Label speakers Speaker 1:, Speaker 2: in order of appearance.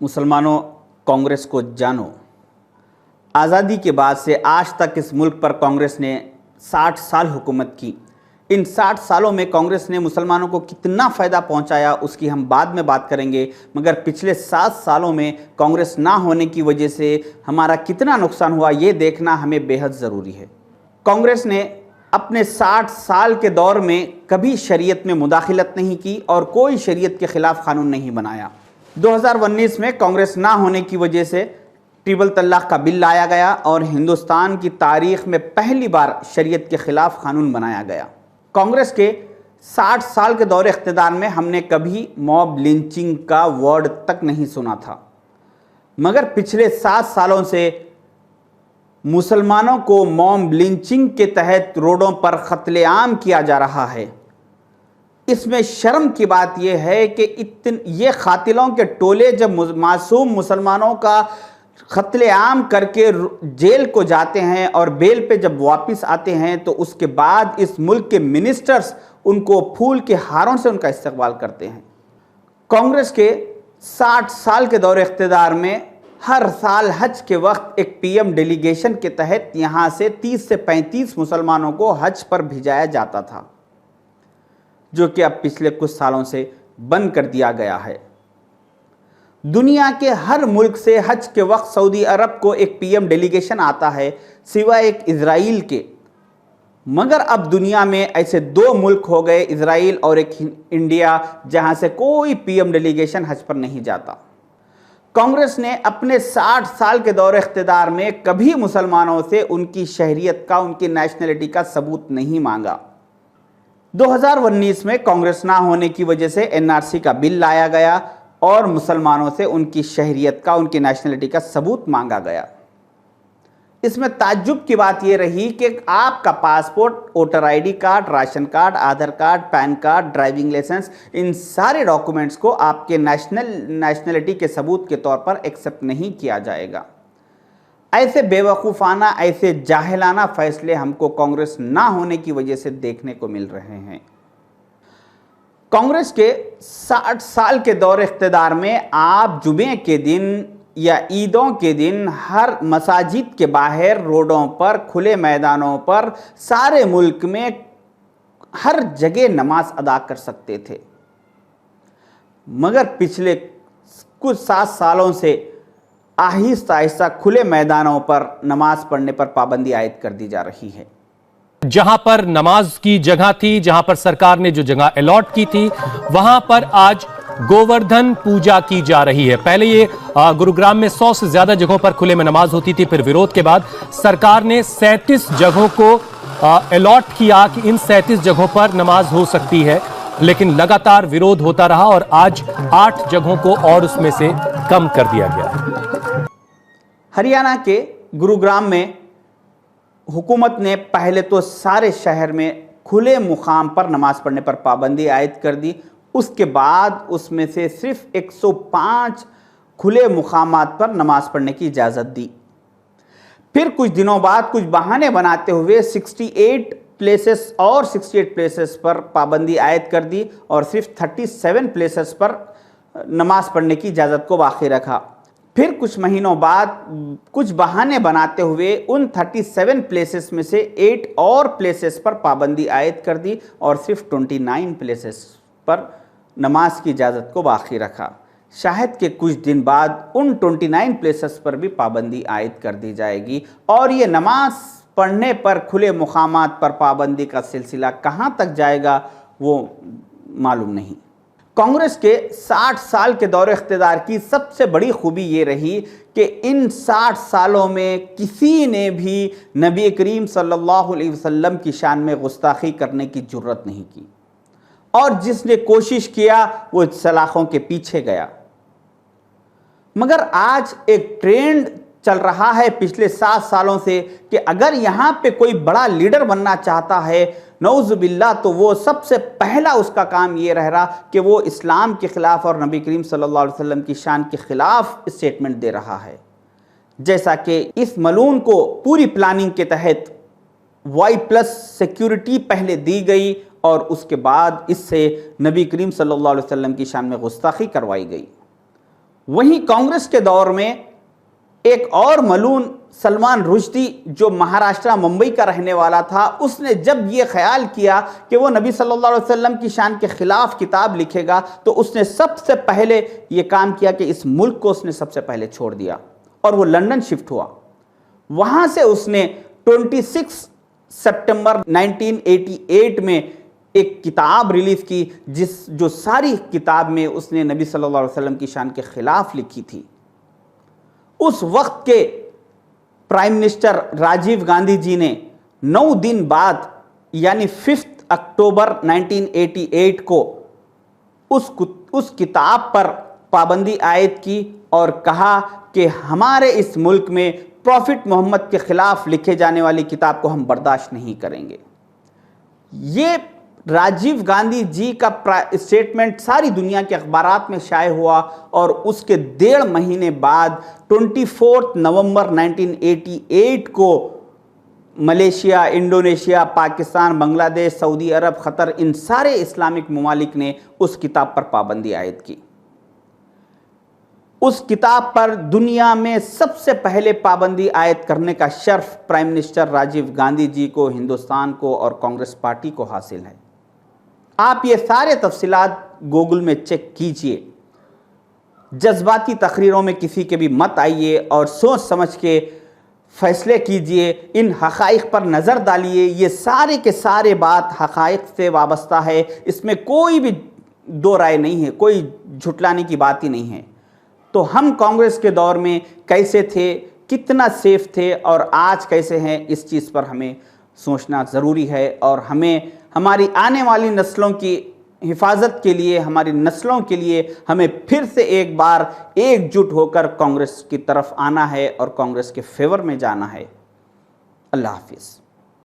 Speaker 1: मुसलमानों, कांग्रेस को जानो। आज़ादी के बाद से आज तक इस मुल्क पर कांग्रेस ने 60 साल हुकूमत की। इन 60 सालों में कांग्रेस ने मुसलमानों को कितना फ़ायदा पहुंचाया उसकी हम बाद में बात करेंगे, मगर पिछले 7 सालों में कांग्रेस ना होने की वजह से हमारा कितना नुकसान हुआ ये देखना हमें बेहद ज़रूरी है। कांग्रेस ने अपने 60 साल के दौर में कभी शरीयत में मुदाखिलत नहीं की और कोई शरीयत के ख़िलाफ़ कानून नहीं बनाया। 2019 में कांग्रेस ना होने की वजह से ट्रिपल तलाक का बिल लाया गया और हिंदुस्तान की तारीख में पहली बार शरीयत के ख़िलाफ़ कानून बनाया गया। कांग्रेस के 60 साल के दौरे इख्तिदार में हमने कभी मॉब लिंचिंग का वर्ड तक नहीं सुना था, मगर पिछले 7 सालों से मुसलमानों को मॉब लिंचिंग के तहत रोडों पर कत्लेआम किया जा रहा है। इसमें शर्म की बात यह है कि ये कातिलों के टोले जब मासूम मुसलमानों का कत्लेआम करके जेल को जाते हैं और बेल पे जब वापस आते हैं तो उसके बाद इस मुल्क के मिनिस्टर्स उनको फूल के हारों से उनका इस्तकबाल करते हैं। कांग्रेस के 60 साल के दौरे इख्तिदार में हर साल हज के वक्त एक पीएम डेलीगेशन के तहत यहाँ से 30 से 35 मुसलमानों को हज पर भिजाया जाता था, जो कि अब पिछले कुछ सालों से बंद कर दिया गया है। दुनिया के हर मुल्क से हज के वक्त सऊदी अरब को एक पीएम डेलीगेशन आता है सिवाय एक इजराइल के, मगर अब दुनिया में ऐसे 2 मुल्क हो गए, इजराइल और एक इंडिया, जहां से कोई पीएम डेलीगेशन हज पर नहीं जाता। कांग्रेस ने अपने 60 साल के दौरे इख्तिदार में कभी मुसलमानों से उनकी शहरियत का, उनकी नेशनलिटी का सबूत नहीं मांगा। 2019 में कांग्रेस ना होने की वजह से एनआरसी का बिल लाया गया और मुसलमानों से उनकी शहरियत का, उनकी नेशनलिटी का सबूत मांगा गया। इसमें ताज्जुब की बात यह रही कि आपका passport, voter ID card, ration card, Aadhaar card, PAN card, driving licence, इन सारे डॉक्यूमेंट्स को आपके नेशनलिटी के सबूत के तौर पर एक्सेप्ट नहीं किया जाएगा। ऐसे बेवकूफ़ाना, ऐसे जाहिलाना फैसले हमको कांग्रेस ना होने की वजह से देखने को मिल रहे हैं। कांग्रेस के 60 साल के दौरे इख्तिदार में आप जुमे के दिन या ईदों के दिन हर मसाजिद के बाहर, रोडों पर, खुले मैदानों पर, सारे मुल्क में हर जगह नमाज अदा कर सकते थे, मगर पिछले कुछ 7 सालों से आहिस्ता आहिस्ता खुले मैदानों पर नमाज पढ़ने पर पाबंदी आयद कर दी जा रही है।
Speaker 2: जहां पर नमाज की जगह थी, जहां पर सरकार ने जो जगह अलॉट की थी, वहां पर आज गोवर्धन पूजा की जा रही है। पहले ये गुरुग्राम में 100 से ज्यादा जगहों पर खुले में नमाज होती थी, फिर विरोध के बाद सरकार ने 37 जगहों को अलॉट किया कि इन 37 जगहों पर नमाज हो सकती है, लेकिन लगातार विरोध होता रहा और आज 8 जगहों को और उसमें से कम कर दिया गया।
Speaker 1: हरियाणा के गुरुग्राम में हुकूमत ने पहले तो सारे शहर में खुले मुकाम पर नमाज पढ़ने पर पाबंदी आयद कर दी। उसके बाद उसमें से सिर्फ 105 खुले मुकामात पर नमाज पढ़ने की इजाज़त दी। फिर कुछ दिनों बाद कुछ बहाने बनाते हुए 68 प्लेसेस और 68 प्लेसेस पर पाबंदी आयद कर दी और सिर्फ 37 प्लेसेस पर नमाज पढ़ने की इजाज़त को बाकी रखा। फिर कुछ महीनों बाद कुछ बहाने बनाते हुए उन 37 प्लेसेस में से 8 और प्लेसेस पर पाबंदी आयद कर दी और सिर्फ 29 प्लेसेस पर नमाज की इजाज़त को बाकी रखा। शायद के कुछ दिन बाद उन 29 प्लेसेस पर भी पाबंदी आयद कर दी जाएगी और ये नमाज पढ़ने पर खुले मुकामात पर पाबंदी का सिलसिला कहाँ तक जाएगा वो मालूम नहीं। कांग्रेस के 60 साल के दौरे इख्तिदार की सबसे बड़ी खूबी ये रही कि इन 60 सालों में किसी ने भी नबी करीम सल्लल्लाहु अलैहि वसल्लम की शान में गुस्ताखी करने की जुर्रत नहीं की और जिसने कोशिश किया वो सलाखों के पीछे गया। मगर आज एक ट्रेंड चल रहा है पिछले 7 सालों से कि अगर यहाँ पे कोई बड़ा लीडर बनना चाहता है, नऊज़ुबिल्लाह, तो वो सबसे पहला उसका काम ये रह रहा कि वो इस्लाम के ख़िलाफ़ और नबी करीम सल्लल्लाहु अलैहि वसल्लम की शान के ख़िलाफ़ स्टेटमेंट दे रहा है। जैसा कि इस मलून को पूरी प्लानिंग के तहत Y+ सिक्योरिटी पहले दी गई और उसके बाद इससे नबी करीम सल्लल्लाहु अलैहि वसल्लम की शान में गुस्ताखी करवाई गई। वहीं कांग्रेस के दौर में एक और मलून सलमान रुश्दी जो महाराष्ट्र मुंबई का रहने वाला था, उसने जब ये ख्याल किया कि वो नबी सल्लल्लाहु अलैहि वसल्लम की शान के खिलाफ किताब लिखेगा, तो उसने सबसे पहले ये काम किया कि इस मुल्क को उसने सबसे पहले छोड़ दिया और वो लंदन शिफ्ट हुआ। वहां से उसने 26 सितंबर 1988 में एक किताब रिलीज की, जो सारी किताब में उसने नबी सल्लल्लाहु अलैहि वसल्लम की शान के खिलाफ लिखी थी। उस वक्त के प्राइम मिनिस्टर राजीव गांधी जी ने 9 दिन बाद यानी 5 अक्टूबर 1988 को उस किताब पर पाबंदी आयद की और कहा कि हमारे इस मुल्क में प्रॉफिट मोहम्मद के खिलाफ लिखे जाने वाली किताब को हम बर्दाश्त नहीं करेंगे। ये राजीव गांधी जी का स्टेटमेंट सारी दुनिया के अखबारात में शाये हुआ और उसके 1.5 महीने बाद 24 नवंबर 1988 को मलेशिया, इंडोनेशिया, पाकिस्तान, बांग्लादेश, सऊदी अरब, क़तर, इन सारे इस्लामिक ममालिक ने उस किताब पर पाबंदी आयद की। उस किताब पर दुनिया में सबसे पहले पाबंदी आयद करने का शर्फ प्राइम मिनिस्टर राजीव गांधी जी को, हिंदुस्तान को और कांग्रेस पार्टी को हासिल है। आप ये सारे तफसीलात गूगल में चेक कीजिए। जज्बाती तकरीरों में किसी के भी मत आइए और सोच समझ के फैसले कीजिए। इन हक़ाइक़ पर नज़र डालिए। ये सारे के सारे बात हक़ाइक़ से वाबस्ता है, इसमें कोई भी दो राय नहीं है, कोई झुटलाने की बात ही नहीं है। तो हम कांग्रेस के दौर में कैसे थे, कितना सेफ थे और आज कैसे हैं, इस चीज़ पर हमें सोचना ज़रूरी है और हमें हमारी आने वाली नस्लों की हिफाजत के लिए, हमारी नस्लों के लिए हमें फिर से एक बार एकजुट होकर कांग्रेस की तरफ आना है और कांग्रेस के फेवर में जाना है। अल्लाह हाफिज़।